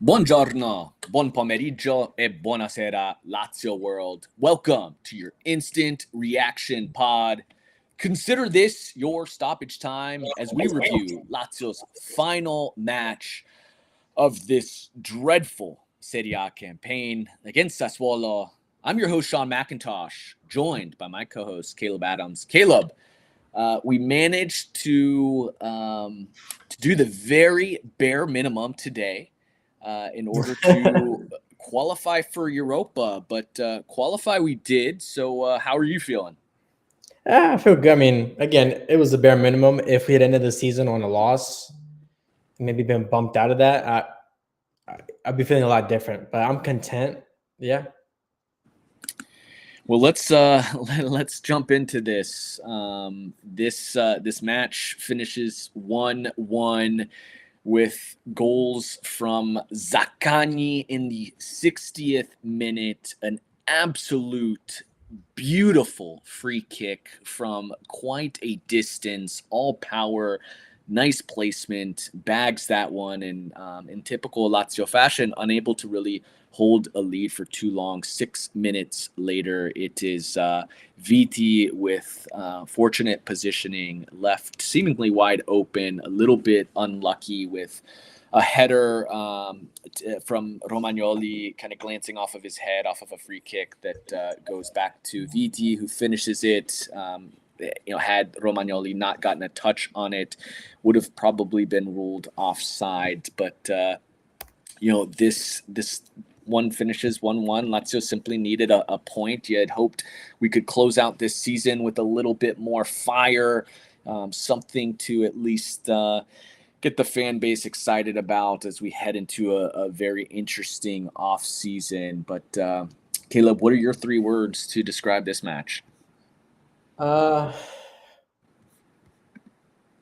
Buongiorno, buon pomeriggio, e buonasera, Lazio world. Welcome to your instant reaction pod. Consider this your stoppage time as we review Lazio's final match of this dreadful Serie A campaign against Sassuolo. I'm your host, Sean McIntosh, joined by my co-host, Caleb Adams. Caleb, we managed to do the very bare minimum today in order to qualify for Europa, but qualify we did. So, how are you feeling? I feel good. I mean, again, it was the bare minimum. If we had ended the season on a loss, maybe been bumped out of that, I'd be feeling a lot different. But I'm content. Yeah. Well, let's jump into this. This match finishes 1-1 with goals from Zaccagni in the 60th minute, an absolute beautiful free kick from quite a distance, all power, nice placement, bags that one, and in typical Lazio fashion, unable to really hold a lead for too long. 6 minutes later, it is Viti with fortunate positioning, left seemingly wide open, a little bit unlucky with a header from Romagnoli kind of glancing off of his head, off of a free kick that goes back to Viti, who finishes it. Had Romagnoli not gotten a touch on it, would have probably been ruled offside. But this one finishes 1-1. Lazio simply needed a point. You had hoped we could close out this season with a little bit more fire, something to at least get the fan base excited about as we head into a very interesting off season. But Caleb, what are your 3 words to describe this match? I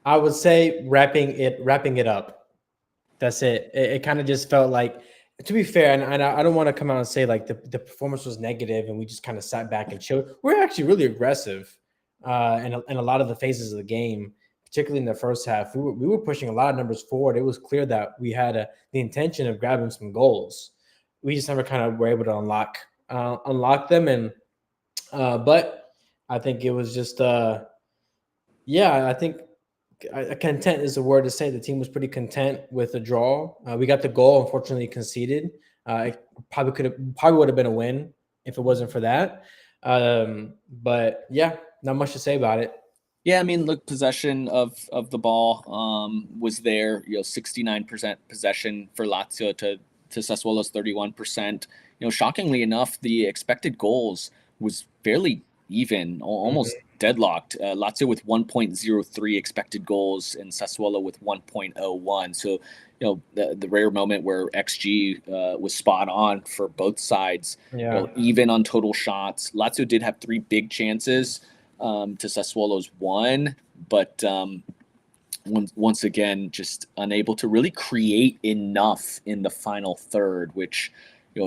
would say wrapping it up. That's it. It kind of just felt like, to be fair, and I don't want to come out and say like the performance was negative and we just kind of sat back and chilled. We're actually really aggressive in a lot of the phases of the game, particularly in the first half. We were pushing a lot of numbers forward. It was clear that we had the intention of grabbing some goals. We just never kind of were able to unlock them. And but I think it was just I think content is the word to say. The team was pretty content with the draw. We got the goal, unfortunately conceded. It probably would have been a win if it wasn't for that. But yeah, not much to say about it. Yeah, I mean, look, possession of the ball was there. 69% possession for Lazio to Sassuolo's 31%. Shockingly enough, the expected goals was fairly even, almost deadlocked. Lazio with 1.03 expected goals and Sassuolo with 1.01. So, the rare moment where XG was spot on for both sides. Yeah. Even on total shots. Lazio did have 3 big chances to Sassuolo's 1, but once again, just unable to really create enough in the final third, which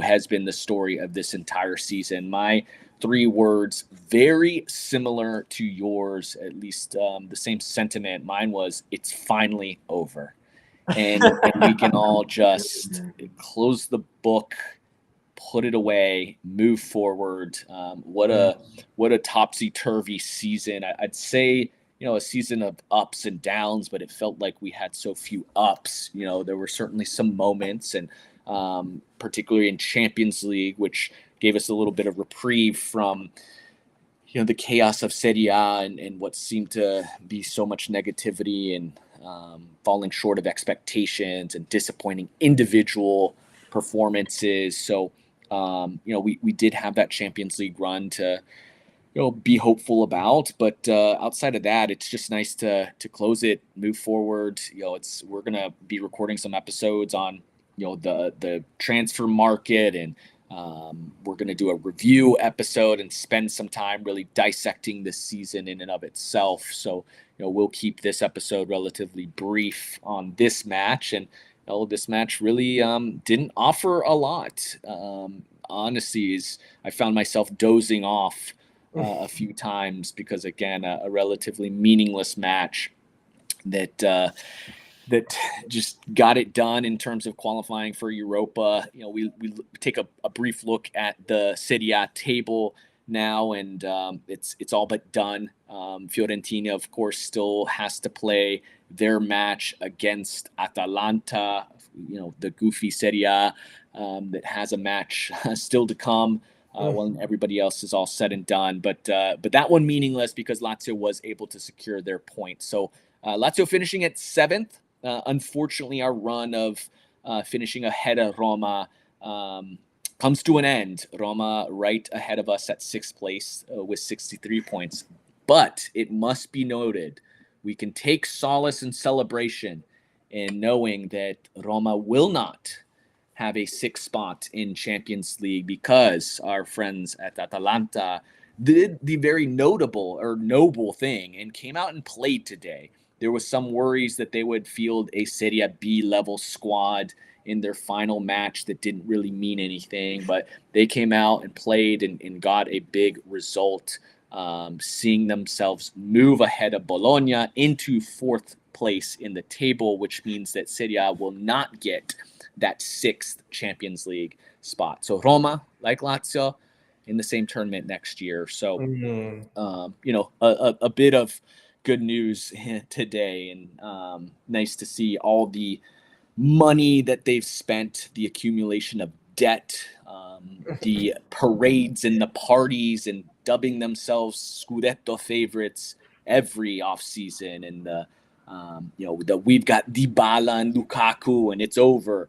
has been the story of this entire season. My 3 words, very similar to yours, at least the same sentiment. Mine was, it's finally over. And we can all just close the book, put it away, move forward. What a topsy-turvy season. I'd say, a season of ups and downs, but it felt like we had so few ups. There were certainly some moments, and particularly in Champions League, which gave us a little bit of reprieve from the chaos of Serie A and what seemed to be so much negativity and falling short of expectations and disappointing individual performances. So we did have that Champions League run to be hopeful about, but outside of that, it's just nice to close it, move forward. We're gonna be recording some episodes on the transfer market, and we're gonna do a review episode and spend some time really dissecting this season in and of itself. So we'll keep this episode relatively brief on this match, and this match really didn't offer a lot. Honestly, I found myself dozing off a few times because, again, a relatively meaningless match that that just got it done in terms of qualifying for Europa. We take a brief look at the Serie A table now, and it's all but done. Fiorentina, of course, still has to play their match against Atalanta, the goofy Serie A, that has a match still to come. When everybody else is all said and done, but that one meaningless because Lazio was able to secure their point. So Lazio finishing at 7th. Unfortunately, our run of finishing ahead of Roma comes to an end. Roma right ahead of us at 6th place with 63 points. But it must be noted, we can take solace and celebration in knowing that Roma will not have a 6th spot in Champions League because our friends at Atalanta did the very notable or noble thing and came out and played today. There was some worries that they would field a Serie B level squad in their final match that didn't really mean anything, but they came out and played and got a big result, seeing themselves move ahead of Bologna into 4th place in the table, which means that Serie A will not get that 6th Champions League spot. So Roma, like Lazio, in the same tournament next year. So, a bit of good news today, and nice to see all the money that they've spent, the accumulation of debt, the parades and the parties, and dubbing themselves Scudetto favorites every offseason, and we've got Dybala and Lukaku, and it's over.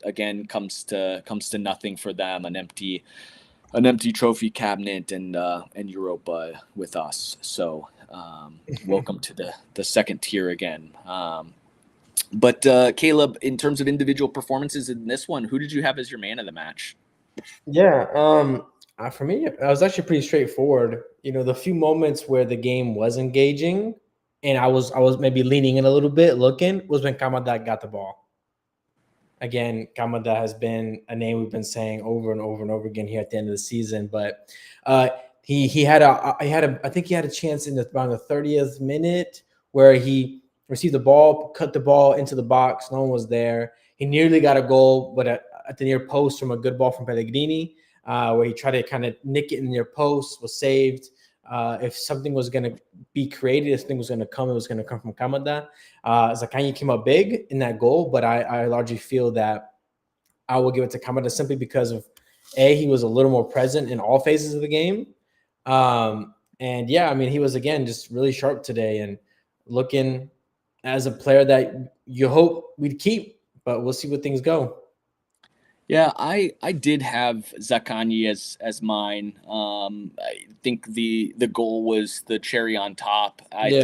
Again, comes to nothing for them. An empty trophy cabinet and Europa with us. So welcome to the second tier again. But Caleb, in terms of individual performances in this one, who did you have as your man of the match? Yeah, for me, I was actually pretty straightforward. The few moments where the game was engaging, and I was maybe leaning in a little bit, looking, was when Kamada got the ball. Again, Kamada has been a name we've been saying over and over and over again here at the end of the season. But he had I think he had a chance in around the 30th minute where he received the ball, cut the ball into the box. No one was there. He nearly got a goal, but at the near post from a good ball from Pellegrini, where he tried to kind of nick it in the near post, was saved. If something was going to be created, if something was going to come, it was going to come from Kamada. Zaccagni came up big in that goal, but I largely feel that I will give it to Kamada simply because of he was a little more present in all phases of the game. And yeah, I mean, he was, again, just really sharp today and looking as a player that you hope we'd keep, but we'll see what things go. Yeah, I did have Zaccagni as mine. I think the goal was the cherry on top. I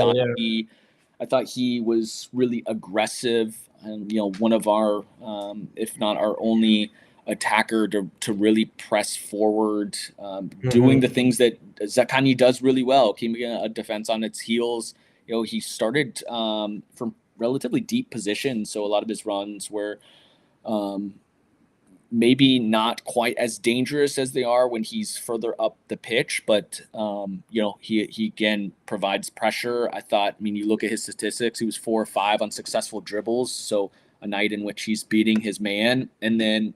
thought he was really aggressive, and one of our, if not our only attacker to really press forward, doing the things that Zaccagni does really well, keeping a defense on its heels. He started from relatively deep positions, so a lot of his runs were maybe not quite as dangerous as they are when he's further up the pitch, but he again provides pressure. You look at his statistics, he was 4 or 5 on successful dribbles, so a night in which he's beating his man. And then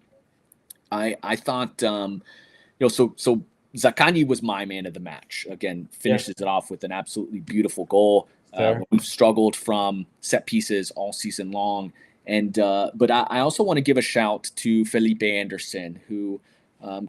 I thought so Zaccagni was my man of the match. Again, finishes it off with an absolutely beautiful goal. We've struggled from set pieces all season long. And but I also want to give a shout to Felipe Anderson, who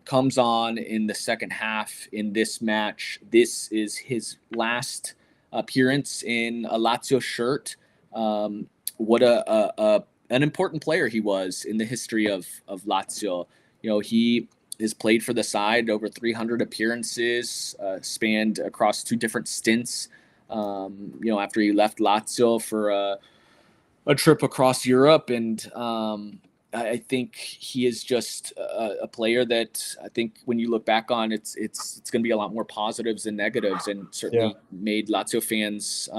comes on in the second half in this match. This is his last appearance in a Lazio shirt. What an important player he was in the history of Lazio. He has played for the side over 300 appearances, spanned across 2 different stints. After he left Lazio for a trip across Europe, and I think he is just a player that I think when you look back on, it's going to be a lot more positives than negatives, and certainly made Lazio fans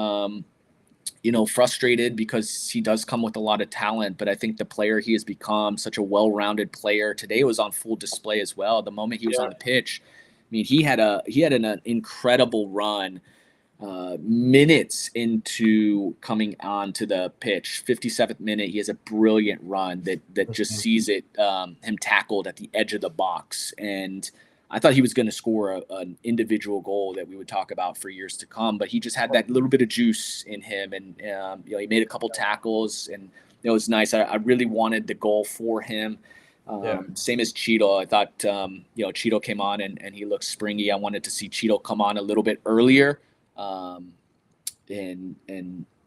frustrated because he does come with a lot of talent. But I think the player he has become, such a well-rounded player, today was on full display as well. The moment he was on the pitch, I mean, he had an incredible run minutes into coming onto the pitch, 57th minute, he has a brilliant run that just Mhm. sees him tackled at the edge of the box. And I thought he was going to score an individual goal that we would talk about for years to come, but he just had that little bit of juice in him. And, he made a couple tackles, and it was nice. I really wanted the goal for him. Yeah. Same as Cheeto. I thought, Cheeto came on and he looked springy. I wanted to see Cheeto come on a little bit earlier. Um, and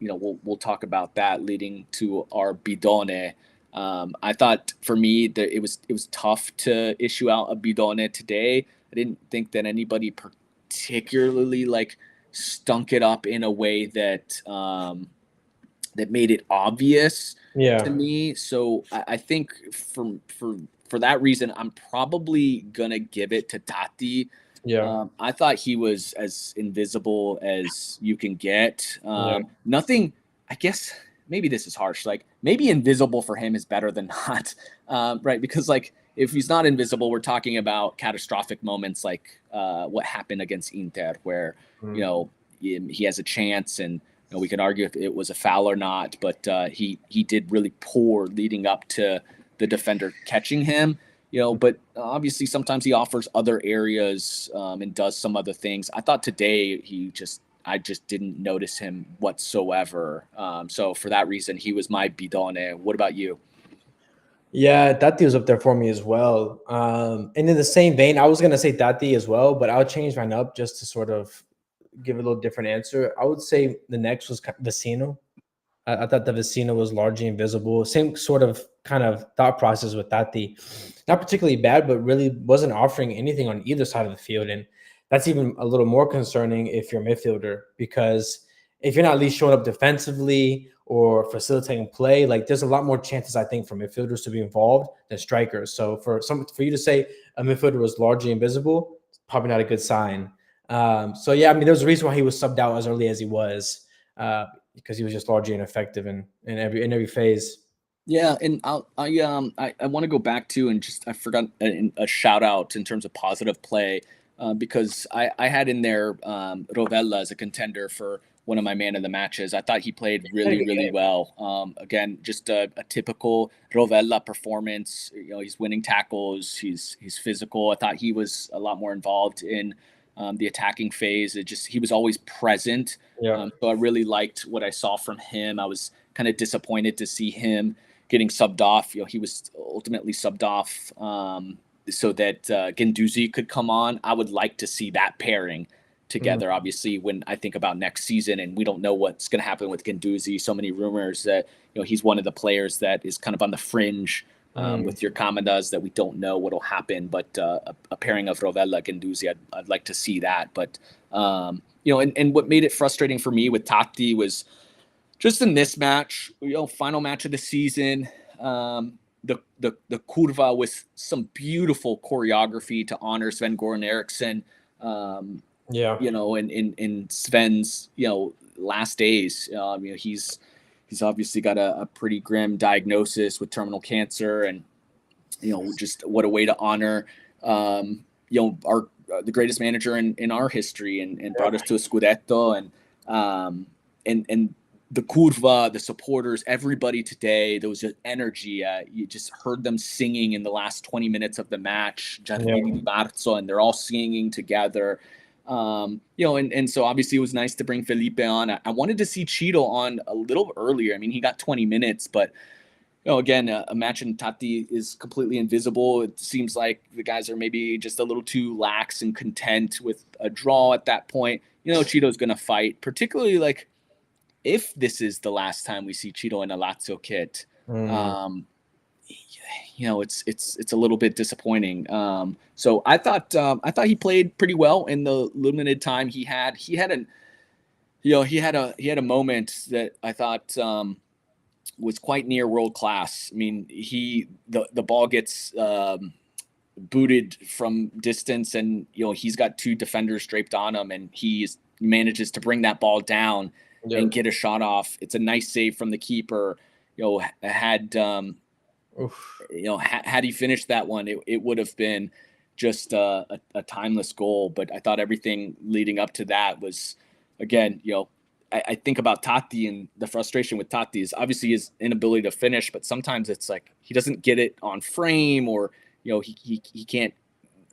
we'll talk about that leading to our bidone. I thought for me that it was tough to issue out a bidone today. I didn't think that anybody particularly stunk it up in a way that that made it obvious to Yeah. me. So I think for that reason, I'm probably gonna give it to Tati. Yeah. I thought he was as invisible as you can get. Yeah. Nothing, I guess maybe this is harsh. Like maybe invisible for him is better than not, right? Because if he's not invisible, we're talking about catastrophic moments like what happened against Inter, where you Mm. know he has a chance, and we can argue if it was a foul or not, but he did really poor leading up to the defender catching him. But obviously sometimes he offers other areas and does some other things. I thought today I just didn't notice him whatsoever. So for that reason, he was my bidone. What about you? Yeah, Tati was up there for me as well. And in the same vein, I was gonna say Tati as well, but I'll change mine up just to sort of give a little different answer. I would say the next was Vecino. I thought the Vecino was largely invisible. Same sort of kind of thought process with Tati. Not particularly bad, but really wasn't offering anything on either side of the field. And that's even a little more concerning if you're a midfielder, because if you're not at least showing up defensively or facilitating play, like there's a lot more chances, I think, for midfielders to be involved than strikers. So for you to say a midfielder was largely invisible, it's probably not a good sign. So yeah, I mean, there's a reason why he was subbed out as early as he was. Because he was just largely ineffective in every phase. Yeah, and I want to go back to, and just I forgot a shout out in terms of positive play, because I had in there Rovella as a contender for one of my man of the matches. I thought he played Had a really good really game. well. Again, just a typical Rovella performance. He's winning tackles. He's physical. I thought he was a lot more involved in the attacking phase. He was always present. Yeah. So I really liked what I saw from him. I was kind of disappointed to see him getting subbed off. He was ultimately subbed off so that Guendouzi could come on. I would like to see that pairing Mm. together. Obviously, when I think about next season, and we don't know what's going to happen with Guendouzi, so many rumors that he's one of the players that is kind of on the fringe. Mm. With your Kamadas, that we don't know what'll happen, but a pairing of Rovella Guendouzi, I'd like to see that. But and what made it frustrating for me with Tati was just in this match, final match of the season. The curva with some beautiful choreography to honor Sven Goran Eriksson. Yeah. In Sven's last days. He's obviously got a pretty grim diagnosis with terminal cancer, and just what a way to honor our the greatest manager in our history, and brought us to a scudetto, and the curva, the supporters, everybody today, there was just energy. You just heard them singing in the last 20 minutes of the match, Giardini di Marzo, and they're all singing together. And so obviously it was nice to bring Felipe on. I wanted to see Cheeto on a little earlier. I mean, he got 20 minutes, but again, a match in Tati is completely invisible. It seems like the guys are maybe just a little too lax and content with a draw at that point. Cheeto's going to fight, particularly if this is the last time we see Cheeto in a Lazio kit. Mm. Um, it's a little bit disappointing. So I thought he played pretty well in the limited time he had. He had a moment that I thought was quite near world class. I mean, the ball gets booted from distance, and he's got two defenders draped on him, and he manages to bring that ball down Yeah. and get a shot off. It's a nice save from the keeper. Had had he finished that one, it would have been just a timeless goal. But I thought everything leading up to that was again, I think about Totti, and the frustration with Totti is obviously his inability to finish, but sometimes it's like he doesn't get it on frame, or he can't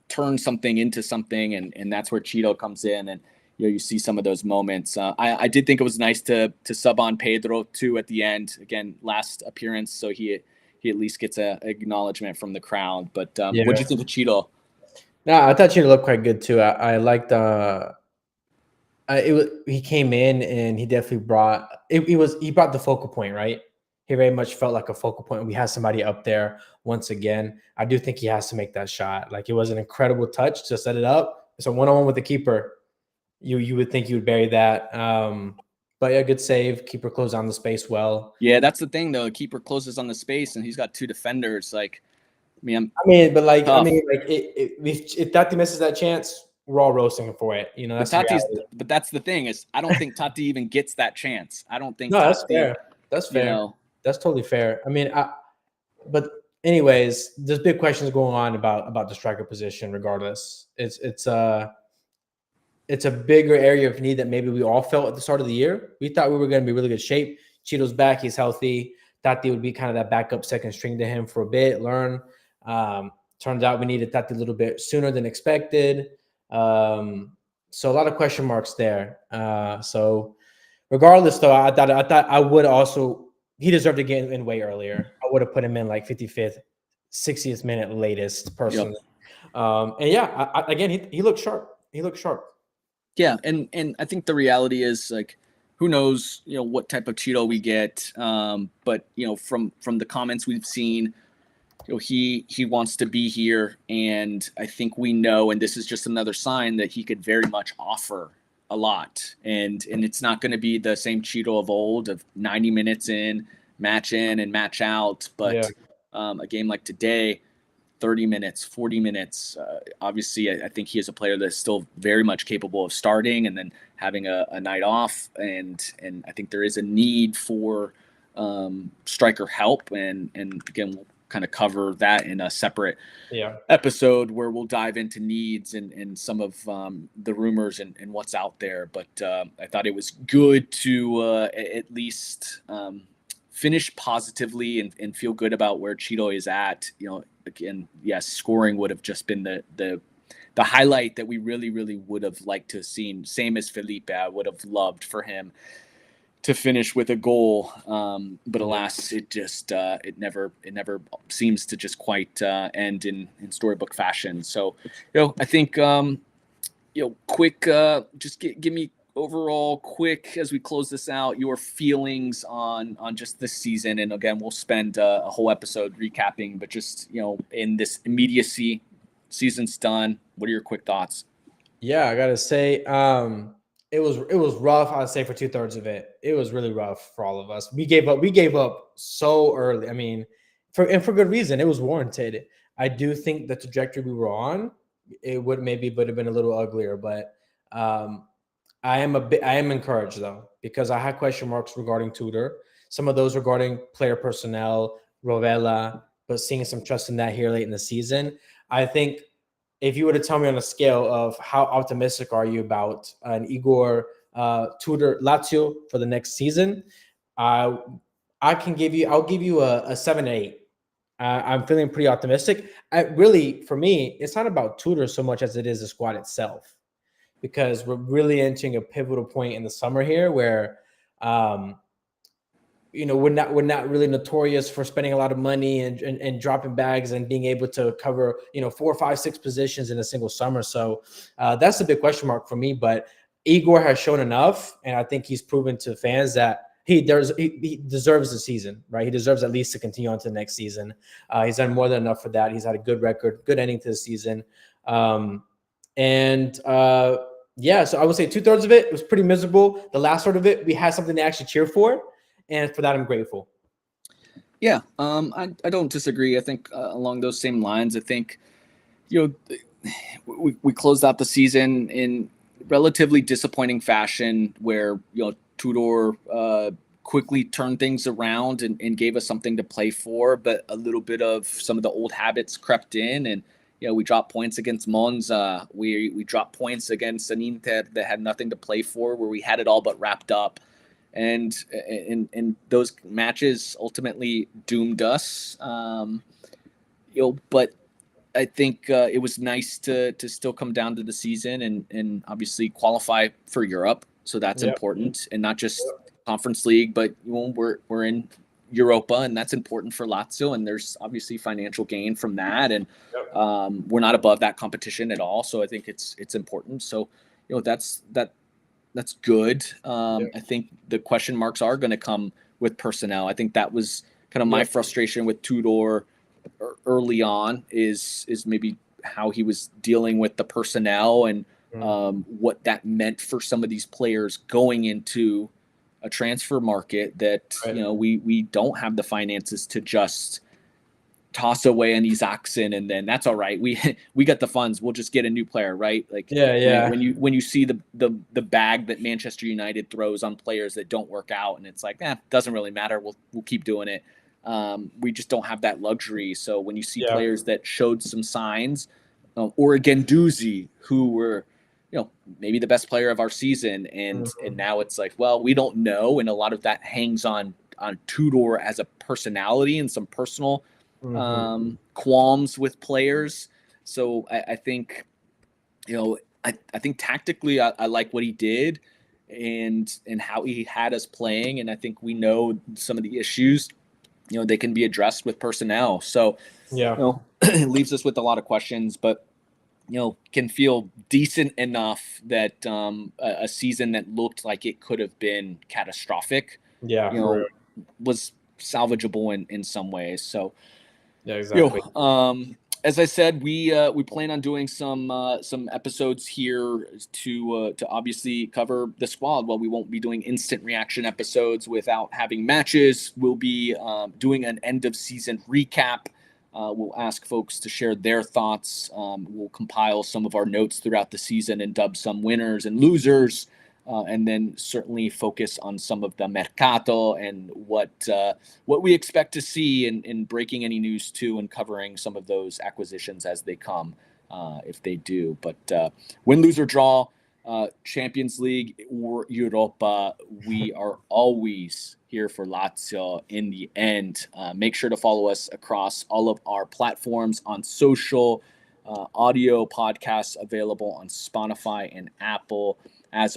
turn something into something, and that's where Cheeto comes in, and you see some of those moments. I did think it was nice to sub on Pedro too at the end. Again, last appearance, so he at least gets a acknowledgement from the crowd. But what do you think of Cheeto? No, I thought Cheeto looked quite good too. I liked he came in and he definitely brought he brought the focal point, right? He very much felt like a focal point. We had somebody up there once again. I do think he has to make that shot. Like, it was an incredible touch to set it up. It's a one-on-one with the keeper. You would think you would bury that. But yeah, good save. Keeper closed on the space well. Yeah, that's the thing though. Keeper closes on the space, and he's got two defenders. Like, if Tati misses that chance, we're all roasting him for it. That's but that's the thing, is I don't think Totti even gets that chance. I don't think. No, that's fair. That's fair. That's totally fair. But anyways, there's big questions going on about the striker position. Regardless, it's a bigger area of need that maybe we all felt at the start of the year. We thought we were going to be really good shape. Cheeto's back; he's healthy. Tati would be kind of that backup second string to him for a bit. Learn. Turns out we needed Tati a little bit sooner than expected. So a lot of question marks there. So regardless, though, I thought I would also, he deserved to get in way earlier. I would have put him in like 55th, 60th minute latest, personally. Yep. And yeah, again, he looked sharp. He looked sharp. Yeah, and I think the reality is, like, who knows, what type of Cheeto we get. But from the comments we've seen, he wants to be here, and I think we know, and this is just another sign that he could very much offer a lot, and it's not going to be the same Cheeto of old, of 90 minutes in and match out, but a game like today, 30 minutes, 40 minutes. Obviously, I think he is a player that's still very much capable of starting and then having a night off, and I think there is a need for striker help, and again, we'll kind of cover that in a separate episode where we'll dive into needs and some of the rumors and what's out there. But I thought it was good to at least finish positively and feel good about where Cheeto is at. Again, yes, scoring would have just been the highlight that we really, really would have liked to have seen. Same as Felipe, I would have loved for him to finish with a goal, but alas, it just it never seems to just quite end in storybook fashion. So, I think quick, just give me overall quick, as we close this out, your feelings on just this season. And again, we'll spend a whole episode recapping, but just in this immediacy, season's done. What are your quick thoughts? Yeah, I gotta say, it was rough. I'd say for 2/3 of it, it was really rough for all of us. We gave up so early. I mean, for good reason. It was warranted. I do think the trajectory we were on, it would have been a little uglier. But I am encouraged though, because I had question marks regarding Tudor. Some of those regarding player personnel, Rovella, but seeing some trust in that here late in the season. I think, if you were to tell me on a scale of how optimistic are you about an Igor Tudor Lazio for the next season, I'll give you a 7 8. I'm feeling pretty optimistic. Really, for me, it's not about Tudor so much as it is the squad itself, because we're really entering a pivotal point in the summer here where we're not really notorious for spending a lot of money and dropping bags and being able to cover 4, 5, 6 positions in a single summer. So that's a big question mark for me. But Igor has shown enough, and I think he's proven to fans that he deserves the season, right? He deserves at least to continue on to the next season. He's done more than enough for that. He's had a good record, good ending to the season, so I would say 2/3 of it was pretty miserable. The last third of it, we had something to actually cheer for. And for that, I'm grateful. Yeah, I don't disagree. I think along those same lines, I think, we closed out the season in relatively disappointing fashion, where, Tudor quickly turned things around and gave us something to play for, but a little bit of some of the old habits crept in. And we dropped points against Monza. We dropped points against an Inter that had nothing to play for, where we had it all but wrapped up. And those matches ultimately doomed us. But I think it was nice to still come down to the season and obviously qualify for Europe. So that's important, and not just Conference League, but we're in Europa, and that's important for Lazio. And there's obviously financial gain from that, and we're not above that competition at all. So I think it's important. So that's good. I think the question marks are going to come with personnel. I think that was kind of my frustration with Tudor early on is maybe how he was dealing with the personnel and what that meant for some of these players going into a transfer market that we don't have the finances to just toss away an Isaacson and then that's all right. We got the funds. We'll just get a new player, right? Like when you see the bag that Manchester United throws on players that don't work out, and it's like, doesn't really matter. We'll keep doing it. We just don't have that luxury. So when you see players that showed some signs, or Guendouzi, who were, maybe the best player of our season, and now it's like, well, we don't know, and a lot of that hangs on Tudor as a personality and some personal qualms with players. So I think, I think tactically I like what he did and how he had us playing, and I think we know some of the issues. They can be addressed with personnel. So, it leaves us with a lot of questions, but, can feel decent enough that a season that looked like it could have been catastrophic, was salvageable in some ways. So, exactly. As I said, we plan on doing some episodes here to obviously cover the squad. While we won't be doing instant reaction episodes without having matches, we'll be doing an end of season recap. We'll ask folks to share their thoughts. We'll compile some of our notes throughout the season and dub some winners and losers. And then certainly focus on some of the mercato and what we expect to see in breaking any news too, and covering some of those acquisitions as they come, if they do. But win, lose, or draw, Champions League or Europa, we are always here for Lazio in the end. Make sure to follow us across all of our platforms on social, audio podcasts available on Spotify and Apple. As